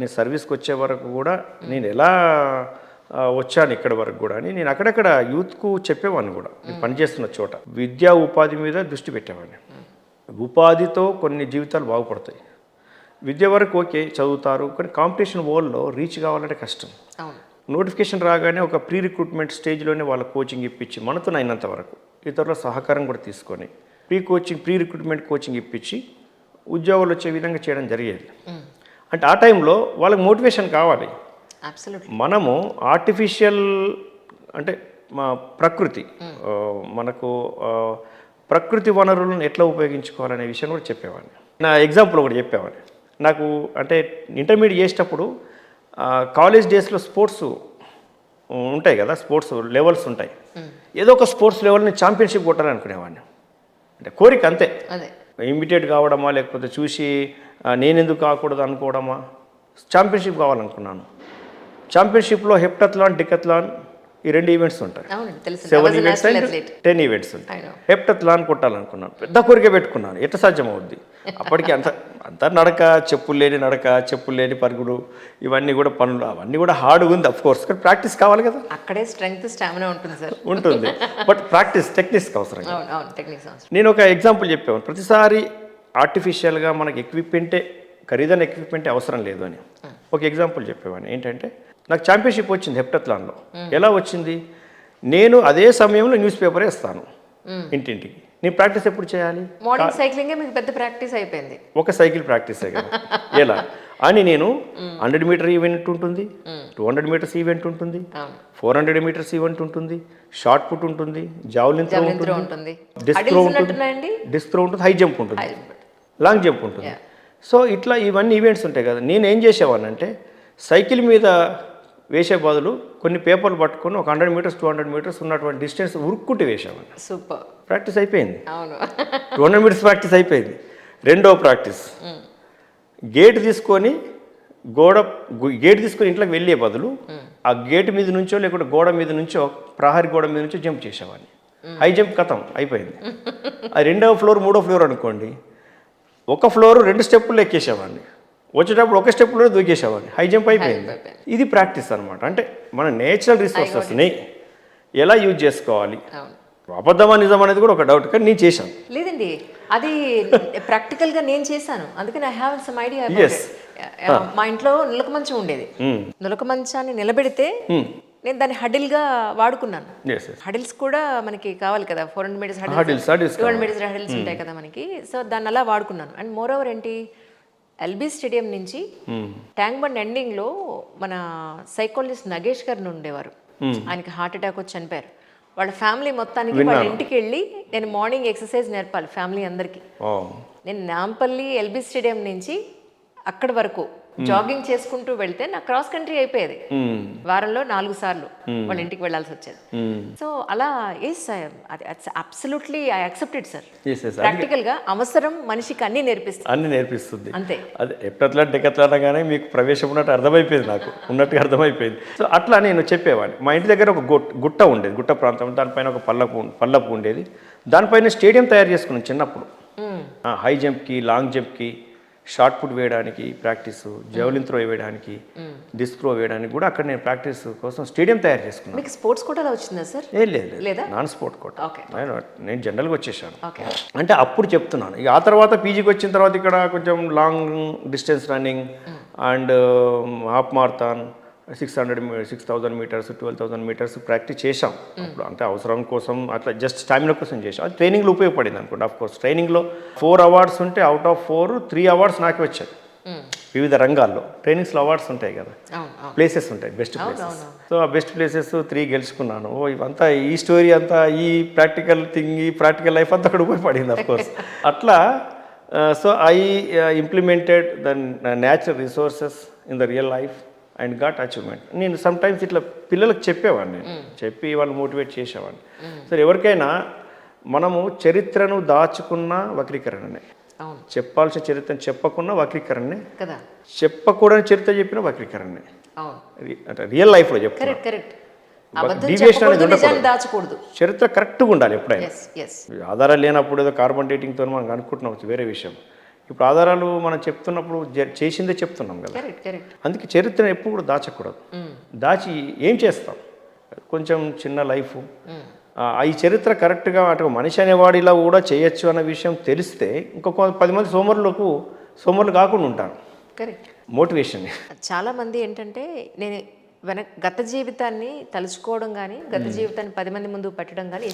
నేను సర్వీస్కి వచ్చే వరకు కూడా నేను ఎలా వచ్చాను ఇక్కడి వరకు కూడా అని నేను అక్కడక్కడ యూత్కు చెప్పేవాడిని కూడా నేను పనిచేస్తున్న చోట విద్యా ఉపాధి మీద దృష్టి పెట్టేవాడిని. ఉపాధితో కొన్ని జీవితాలు బాగుపడతాయి. విద్య వరకు ఓకే చదువుతారు, కానీ కాంపిటీషన్ వరల్డ్లో రీచ్ కావాలంటే కష్టం. నోటిఫికేషన్ రాగానే ఒక ప్రీ రిక్రూట్మెంట్ స్టేజ్లోనే వాళ్ళ కోచింగ్ ఇప్పించి మనతో అయినంత వరకు ఇతరుల సహకారం కూడా తీసుకొని ప్రీ రిక్రూట్మెంట్ కోచింగ్ ఇప్పించి ఉద్యోగాలు వచ్చే విధంగా చేయడం జరిగేది. అంటే ఆ టైంలో వాళ్ళకి మోటివేషన్ కావాలి. మనము ఆర్టిఫిషియల్ అంటే మా ప్రకృతి మనకు ప్రకృతి వనరులను ఎట్లా ఉపయోగించుకోవాలనే విషయం కూడా చెప్పేవాడిని. నా ఎగ్జాంపుల్ ఒకటి చెప్పేవాడిని. నాకు అంటే ఇంటర్మీడియట్ చేసేటప్పుడు కాలేజ్ డేస్లో స్పోర్ట్స్ ఉంటాయి కదా, స్పోర్ట్స్ లెవెల్స్ ఉంటాయి. ఏదో ఒక స్పోర్ట్స్ లెవెల్ని ఛాంపియన్షిప్ కొట్టాలని అనుకునేవాడిని. అంటే కోరిక అంతే, ఇమిటేట్ కావడమా లేకపోతే చూసి నేనెందుకు కాకూడదు అనుకోవడమా. ఛాంపియన్షిప్ కావాలనుకున్నాను. ఛాంపియన్షిప్లో హెప్టథ్లాన్, డికథ్లాన్ ఈ 2 ఈవెంట్స్ ఉంటాయి. 7 ఈవెంట్స్ అండ్ 10 ఈవెంట్స్ ఉంటాయి. హెప్టథ్లాన్ కొట్టాలనుకున్నాను. పెద్ద కోరిక పెట్టుకున్నాను. ఎట్లా సాధ్యం అవుద్ది? అప్పటికి అంత నడక, చెప్పులు లేని పరుగులు, ఇవన్నీ కూడా పనులు, అవన్నీ కూడా హార్డ్గా ఉంది అఫ్కోర్స్, కానీ ప్రాక్టీస్ కావాలి కదా. అక్కడే స్ట్రెంగ్త్, స్టామినా ఉంటుంది సార్. ఉంటుంది, బట్ ప్రాక్టీస్ టెక్నిక్స్ అవసరం. నేను ఒక ఎగ్జాంపుల్ చెప్పాను. ప్రతిసారి ఆర్టిఫిషియల్గా మనకి ఎక్విప్మెంటే, ఖరీదైన ఎక్విప్మెంటే అవసరం లేదు అని ఒక ఎగ్జాంపుల్ చెప్పేవాడిని. ఏంటంటే నాకు ఛాంపియన్షిప్ వచ్చింది హెప్టథ్లాన్లో. ఎలా వచ్చింది? నేను అదే సమయంలో న్యూస్ పేపర్ వేస్తాను ఇంటింటికి. నేను ప్రాక్టీస్ ఎప్పుడు చేయాలి? మార్నింగ్ సైక్లింగే మీకు పెద్ద ప్రాక్టీస్ అయిపోయింది. ఒక సైకిల్ ప్రాక్టీసే కదా. ఎలా అని నేను 100 మీటర్ ఈవెంట్ ఉంటుంది, 200 మీటర్స్ ఈవెంట్ ఉంటుంది, 400 మీటర్స్ ఈవెంట్ ఉంటుంది, షార్ట్ పుట్ ఉంటుంది, జావలిన్ త్రో ఉంటుంది, డిస్క్ త్రో ఉంటుంది, హై జంప్ ఉంటుంది, లాంగ్ జంప్ ఉంటుంది. సో ఇట్లా ఇవన్నీ ఈవెంట్స్ ఉంటాయి కదా. నేను ఏం చేసేవాడిని అంటే సైకిల్ మీద వేసే బదులు కొన్ని పేపర్లు పట్టుకొని ఒక 100 మీటర్స్ 200 మీటర్స్ ఉన్నటువంటి డిస్టెన్స్ ఉరుక్కుంటూ వేసేవాడిని. సూపర్ ప్రాక్టీస్ అయిపోయింది. 200 మీటర్స్ ప్రాక్టీస్ అయిపోయింది. రెండో ప్రాక్టీస్ గేట్ తీసుకొని ఇంట్లోకి వెళ్ళే బదులు ఆ గేట్ మీద నుంచో లేకుంటే గోడ మీద నుంచో, ప్రహరీ గోడ మీద నుంచో జంప్ చేసేవాడిని. హై జంప్ కథం అయిపోయింది. అది 2వ ఫ్లోర్ 3వ ఫ్లోర్ అనుకోండి, ఒక ఫ్లోర్ 2 స్టెప్పులు ఎక్కేసేవాడిని, వచ్చేటప్పుడు ఒక స్టెప్లో దూకేసేవాడిని. హై జంప్ అయిపోయింది. ఇది ప్రాక్టీస్ అనమాట. అంటే మన నేచురల్ రిసోర్సెస్ని ఎలా యూజ్ చేసుకోవాలి. అబద్ధమా నిజం అనేది కూడా ఒక డౌట్, కానీ నేను చేశాను. లేదండి, అది ప్రాక్టికల్గా నేను చేశాను. అందుకని ఐ హ్యావ్ సమ్ ఐడియా. మా ఇంట్లో నులక మంచం ఉండేది. నులక మంచాన్ని నిలబెడితే నేను దాన్ని హడిల్గా వాడుకున్నాను. హడిల్స్ కూడా మనకి కావాలి కదా, 400 మీటర్స్ హడిల్స్, 200 మీటర్స్ హడిల్స్ ఉంటాయి కదా మనకి. సో దాన్ని అలా వాడుకున్నాను. అండ్ మోర్ ఓవర్ ఏంటి, ఎల్బీ స్టేడియం నుంచి ట్యాంక్ బండ్ ఎండింగ్లో మన సైకాలజిస్ట్ నగేష్ గారు ఉండేవారు. ఆయనకి హార్ట్ అటాక్ వచ్చి చనిపోయారు. వాళ్ళ ఫ్యామిలీ మొత్తానికి వాళ్ళ ఇంటికి వెళ్ళి నేను మార్నింగ్ ఎక్సర్సైజ్ నేర్పాలి ఫ్యామిలీ అందరికీ. నేను నాంపల్లి ఎల్బీ స్టేడియం నుంచి అక్కడి వరకు జాగింగ్ చేసుకుంటూ వెళ్తే నాకు క్రాస్ కంట్రీ అయిపోయేది. వారంలో 4 సార్లు వాళ్ళ ఇంటికి వెళ్ళాల్సి వచ్చేది. సో అలా absolutely I accepted sir. Practical గా అవసరం మనిషికి అన్ని నేర్పిస్తుంది. అంతే. అదే ఎప్పట్లాంటి డెకట్లానగానే మీకు ప్రవేశం ఉన్నట్టు అర్థమైపోయింది, నాకు ఉన్నట్టుగా అర్థమైపోయింది. సో అట్లా నేను చెప్పేవాడిని. మా ఇంటి దగ్గర ఒక గుట్ట ఉండేది, గుట్ట ప్రాంతం. దానిపైన ఒక పల్లపు ఉండేది. దానిపైన స్టేడియం తయారు చేసుకున్నాను చిన్నప్పుడు. హై జంప్కి, లాంగ్ జంప్కి, షార్ట్ పుట్ వేయడానికి ప్రాక్టీస్, జవలిన్ త్రో వేయడానికి, డిస్క్ త్రో వేయడానికి కూడా అక్కడ నేను ప్రాక్టీస్ కోసం స్టేడియం తయారు చేసుకున్నాను. మీకు స్పోర్ట్స్ కోటా వచ్చిందా సార్? లేదు, నాన్ స్పోర్ట్ కోటా. నేను జనరల్గా వచ్చేసాను. అంటే అప్పుడు చెప్తున్నాను. ఇక ఆ తర్వాత పీజీకి వచ్చిన తర్వాత ఇక్కడ కొంచెం long distance running and half marathon, 6,000 metres, 12,000 metres practice చేశాం అప్పుడు. అంటే అవసరం కోసం అట్లా జస్ట్ స్టామినా కోసం చేసాం. అది ట్రైనింగ్లో ఉపయోగపడింది అనుకోండి. ఆఫ్ కోర్స్ ట్రైనింగ్లో 4 అవార్డ్స్ ఉంటే అవుట్ ఆఫ్ 4 3 అవార్డ్స్ నాకే వచ్చాయి. వివిధ రంగాల్లో ట్రైనింగ్స్లో అవార్డ్స్ ఉంటాయి కదా, ప్లేసెస్ ఉంటాయి, బెస్ట్ ప్లేసెస్. సో ఆ బెస్ట్ ప్లేసెస్ 3 గెలుచుకున్నాను. ఇవంతా ఈ స్టోరీ అంతా, ఈ ప్రాక్టికల్ థింగ్, ఈ ప్రాక్టికల్ లైఫ్ అంతా అక్కడ ఉపయోగపడింది ఆఫ్ కోర్స్. అట్లా so I implemented the natural resources in the real life and got achievement. నేను సమ్టైమ్స్ ఇట్లా పిల్లలకు చెప్పేవాడిని, చెప్పి వాళ్ళు మోటివేట్ చేసేవాడిని. సరే, ఎవరికైనా మనము చరిత్రను దాచుకున్న వక్రీకరణనే, చెప్పాల్సిన చరిత్రను చెప్పకున్న వక్రీకరణనే, చెప్పకూడని చరిత్ర చెప్పిన వక్రీకరణనే. అంటే రియల్ లైఫ్లో చెప్తాను. చరిత్ర కరెక్ట్గా ఉండాలి ఎప్పుడైనా. ఆధారాలు లేనప్పుడు ఏదో కార్బన్ డేటింగ్తో మనం అనుకుంటున్నాం, వేరే విషయం. ఇప్పుడు ఆధారాలు మనం చెప్తున్నప్పుడు చేసిందే చెప్తున్నాం కదా. కరెక్ట్. అందుకే చరిత్రను ఎప్పుడు కూడా దాచకూడదు. దాచి ఏం చేస్తాం? కొంచెం చిన్న లైఫ్, ఈ చరిత్ర కరెక్ట్గా అటు మనిషి అనేవాడు ఇలా కూడా చేయొచ్చు అన్న విషయం తెలిస్తే ఇంకొక 10 మంది సోమరులు కాకుండా ఉంటారు. కరెక్ట్. మోటివేషన్. చాలామంది ఏంటంటే నేను గత జీవితాన్ని తలుచుకోవడం కానీ గత జీవితాన్ని 10 మంది ముందు పెట్టడం కానీ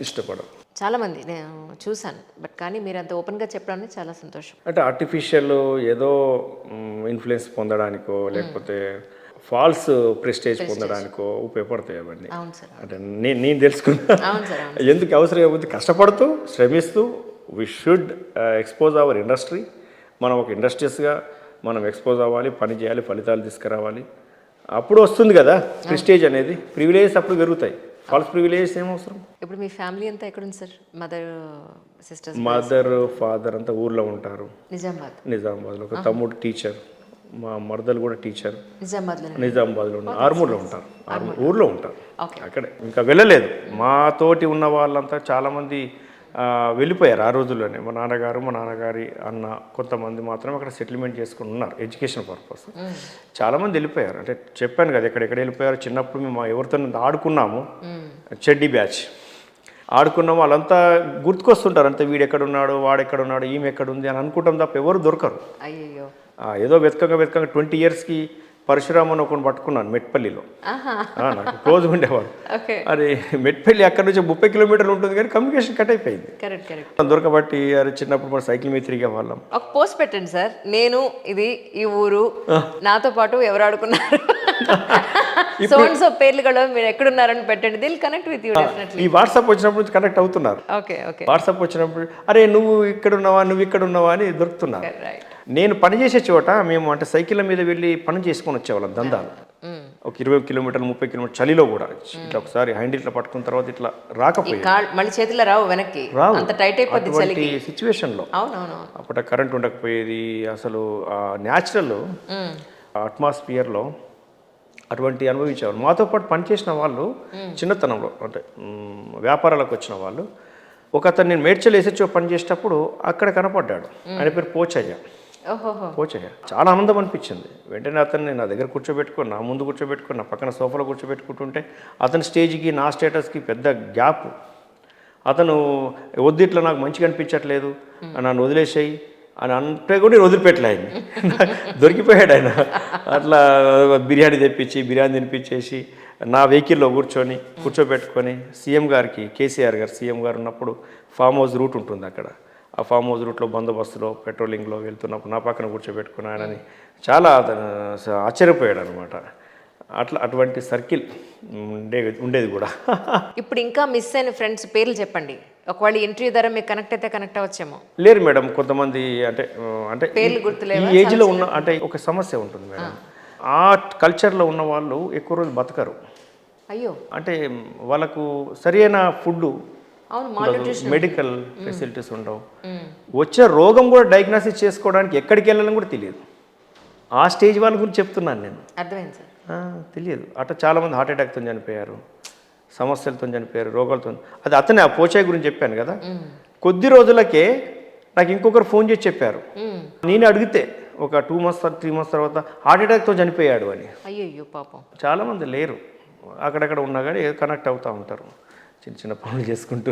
ఇష్టపడరు చాలామంది నేను చూశాను. బట్ కానీ మీరు అంత ఓపెన్గా చెప్పడానికి చాలా సంతోషం. అంటే ఆర్టిఫిషియల్ ఏదో ఇన్ఫ్లుయెన్స్ పొందడానికో లేకపోతే ఫాల్స్ ప్రెస్టేజ్ పొందడానికో ఉపయోగపడతాయి అవన్నీ. అవును సార్. అంటే నేను తెలుసుకున్నా. అవును సార్. ఎందుకు అవసరం ఏముంది, కష్టపడుతూ శ్రమిస్తూ we should expose our industry. మనం ఒక ఇండస్ట్రీస్గా మనం ఎక్స్పోజ్ అవ్వాలి, పని చేయాలి, ఫలితాలు తీసుకురావాలి. అప్పుడు వస్తుంది కదా ప్రెస్టేజ్ అనేది. ప్రివిలేజెస్ అప్పుడు పెరుగుతాయి, ఫాల్స్ ప్రివిలేజెస్ ఏమవసరం. ఇప్పుడు మీ ఫ్యామిలీ అంతా ఎక్కడుంది సార్? సిస్టర్స్, మదర్ ఫాదర్ అంతా ఊర్లో ఉంటారు. నిజామాబాద్లో. ఒక తమ్ముడు టీచర్, మా మరదలు కూడా టీచర్. నిజామాబాద్లో ఉంటారు. ఆర్మూర్లో ఉంటారు. ఊర్లో ఉంటారు. అక్కడే ఇంకా వెళ్ళలేదు. మాతోటి ఉన్న వాళ్ళంతా చాలామంది వెళ్ళిపోయారు ఆ రోజుల్లోనే. మా నాన్నగారి అన్న కొంతమంది మాత్రం అక్కడ సెటిల్మెంట్ చేసుకుని ఉన్నారు ఎడ్యుకేషన్ పర్పస్. చాలామంది వెళ్ళిపోయారు. అంటే చెప్పాను కదా ఎక్కడెక్కడ వెళ్ళిపోయారు. చిన్నప్పుడు మేము ఎవరితో ఆడుకున్నాము, చెడ్డీ బ్యాచ్ ఆడుకున్నాము. వాళ్ళంతా గుర్తుకొస్తుంటారు. అంతే వీడు ఎక్కడున్నాడు, వాడు ఎక్కడున్నాడు, ఈమె ఎక్కడుంది అని అనుకుంటాం తప్ప ఎవరు దొరకరు. ఏదో వెతకంగా 20 ఇయర్స్కి పరశురామ్ అని ఒకటి పట్టుకున్నాను మెట్పల్లిలో. నాకు క్లోజ్ ఉండేవాడు. అది మెట్పల్లి అక్కడ నుంచి 30 కిలోమీటర్లు ఉంటుంది కానీ కమ్యూనికేషన్ కట్ అయిపోయింది. దొరకబట్టి అరే చిన్నప్పుడు మన సైకిల్ మీద తిరిగే వాళ్ళం. ఒక పోస్ట్ పెట్టండి సార్, నేను ఈ ఊరు, నాతో పాటు ఎవరు ఆడుకున్నారు, సో పేర్లు కూడా మీరు ఎక్కడున్నారని పెట్టండి. దిల్ కనెక్ట్ విత్ యూ డెఫినెట్లీ. ఈ వాట్సాప్ వచ్చినప్పుడు కనెక్ట్ అవుతున్నారు. వాట్సాప్ వచ్చినప్పుడు అరే నువ్వు ఇక్కడ ఉన్నావా అని దొరుకుతున్నారు. నేను పనిచేసే చోట మేము అంటే సైకిళ్ళ మీద వెళ్ళి పని చేసుకొని వచ్చేవాళ్ళం దందాలు. ఒక 20 కిలోమీటర్లు 30 కిలోమీటర్లు చలిలో కూడా ఇట్లా ఒకసారి హ్యాండిల్ ఇట్లా పట్టుకున్న తర్వాత ఇట్లా రాకపోయింది, మళ్ళీ చేతిలో రావు వెనక్కి, అంత టైట్ అయిపోద్ది చలికి. సిచ్యువేషన్లో అప్పుడు కరెంట్ ఉండకపోయేది. అసలు న్యాచురల్ అట్మాస్ఫియర్లో అటువంటి అనుభవించేవాళ్ళు. మాతో పాటు పనిచేసిన వాళ్ళు చిన్నతనంలో అంటే వ్యాపారాలకు వచ్చిన వాళ్ళు. ఒక అతను నేను మేడ్చల్ ఎస్హెచ్ఓ పనిచేసేటప్పుడు అక్కడ కనపడ్డాడు. ఆయన పేరు పోచయ్య. చాలా ఆనందం అనిపించింది. వెంటనే అతన్ని నా దగ్గర కూర్చోబెట్టుకుని, నా ముందు కూర్చోబెట్టుకుని, నా పక్కన సోఫాలో కూర్చోబెట్టుకుంటుంటే అతని స్టేజ్కి నా స్టేటస్కి పెద్ద గ్యాప్. అతను వద్దు ఇట్లా నాకు మంచిగా అనిపించట్లేదు, నన్ను వదిలేసాయి అని అంటే కూడా నేను వదిలిపెట్టలే. ఆయన దొరికిపోయాడు. ఆయన అట్లా బిర్యానీ తినిపించేసి నా వెహికల్లో కూర్చోబెట్టుకొని సీఎం గారికి, కేసీఆర్ గారు సీఎం గారు ఉన్నప్పుడు ఫామ్ హౌస్ రూట్ ఉంటుంది అక్కడ. ఆ ఫామ్ హౌస్ రూట్లో బందోబస్తులో పెట్రోలింగ్లో వెళ్తున్నప్పుడు నా పక్కన కూర్చోబెట్టుకుని ఆయనని చాలా ఆశ్చర్యపోయాడు అనమాట. అటువంటి సర్కిల్ ఉండేది కూడా. ఇప్పుడు ఇంకా మిస్ అయిన ఫ్రెండ్స్ పేర్లు చెప్పండి. ఒకవేళ ఇంటర్వ్యూ ద్వారా మీకు కనెక్ట్ అయితే కనెక్ట్ అవ్వచ్చేమో. లేరు మేడం, కొంతమంది అంటే పేర్లు గుర్తులేవు. ఈ ఏజ్లో ఉన్న అంటే ఒక సమస్య ఉంటుంది మేడం. ఆ కల్చర్లో ఉన్న వాళ్ళు ఎక్కువ రోజులు బతకరు. అయ్యో. అంటే వాళ్ళకు సరైన ఫుడ్, మెడికల్ ఫెసిలిటీస్ ఉండవు. వచ్చే రోగం కూడా డయాగ్నోసిస్ చేసుకోవడానికి ఎక్కడికి వెళ్ళాలని కూడా తెలియదు. ఆ స్టేజ్ వాళ్ళ గురించి చెప్తున్నాను నేను. అర్థమైంది సార్. తెలియదు. అట్లా చాలామంది హార్ట్ అటాక్తో చనిపోయారు, సమస్యలతో చనిపోయారు, రోగాలతో. అది అతనే ఆ పోచాయ్ గురించి చెప్పాను కదా. కొద్ది రోజులకే నాకు ఇంకొకరు ఫోన్ చేసి చెప్పారు. నేను అడిగితే ఒక 2 months 3 months తర్వాత హార్ట్ అటాక్తో చనిపోయాడు అని. అయ్యో పాపం. చాలామంది లేరు, అక్కడక్కడ ఉన్నా కానీ కనెక్ట్ అవుతూ ఉంటారు చిన్న చిన్న పనులు చేసుకుంటూ.